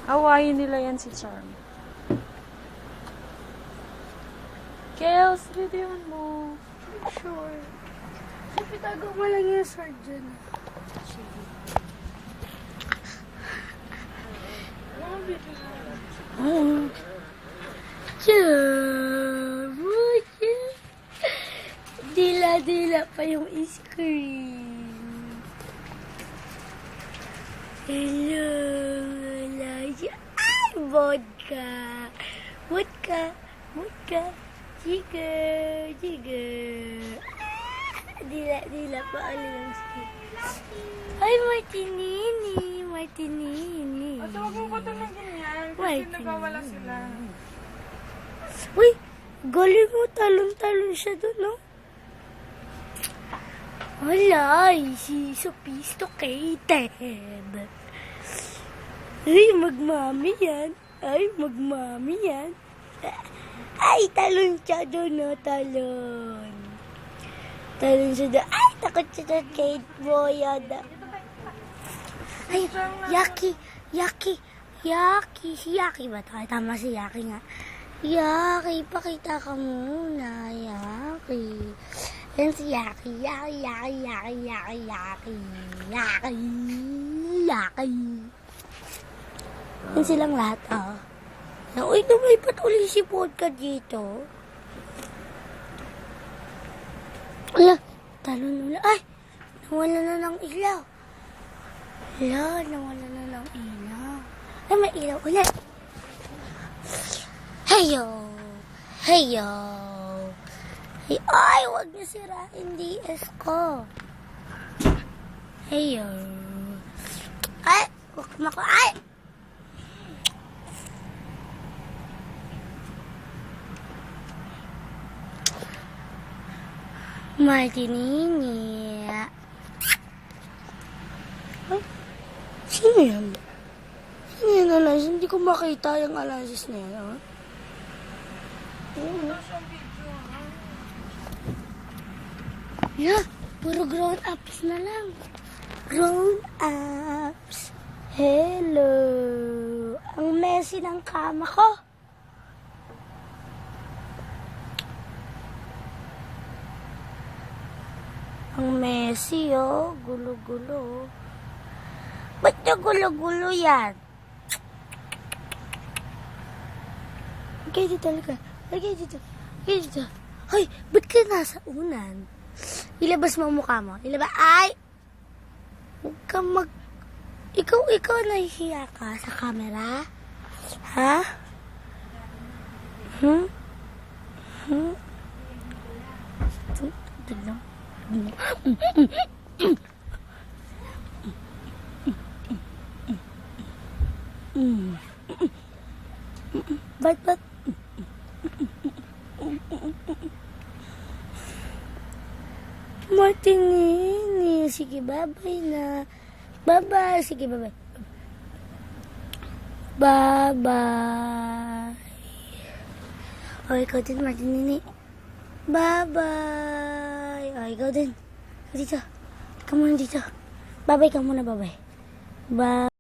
Awayin nila yan si Charm. Kels, videoan mo. Sure. Sige, tago mo lang yung sword dyan. Sige. Dila-dila pa yung screen. Hello, Elijah. Ay, vodka. Vodka. Vodka. Jigger. Jigger. Dila-dila pa ulit yung screen. Ay, Martinini. Martinini. At huwag mo ba na ganyan? Kasi nagawala sila. Uy, galing mo. Talon-talon siya doon, no? Wala, she's sophisticated. Ay, magmami yan. Ay, magmami yan. Ay, talon siya doon, no? Talon. Talon siya doon. Ay, takot siya doon kay Boyada. Ay, Yaki. Yaki. Yaki. Si Yaki ba ito? Ay, tama si Yaki nga. Yaki, pakita ka muna. Yaki. Yan si Yaki. Yaki, Yaki, Yaki, Yaki, Yaki. Yaki. Yaki. Yan silang lahat, oh. Uy, lumipat uli si Vodka dito. Ala, talon ulit. Ay, nawala na ng ilaw. Ala, nawala na ng ilaw. Ay, may ilaw ulit. Heyo. Heyo. Ay, huwag niyo sirain DS ko. Heyo. Ay, huwag kumako. Ay! Martinini. Ay, sino yan? Sino yan, Alanis? Hindi ko makita yung Alanis na yan, ha? Yeah, puro grown-ups na lang. Grown-ups. Hello. Ang messy ng kama ko. Ang messy, oh. Gulo-gulo. Ba't na gulo-gulo yan? Okay, dito talaga. Okay, dito. Okay, dito. Hoy, ba't ka nasa unan? Ilabas mo ang mukha mo. Ilabas. Ay! Huwag ka Ikaw nahihiya ka sa camera? Ha? Tignan. Ba't? Martinini. Sige, bye-bye na. Bye-bye. Sige, bye-bye. Bye-bye. O, ikaw din, Martinini. Bye-bye. O, ikaw din. Dito. Ikaw muna dito. Bye-bye ka muna, bye-bye. Bye.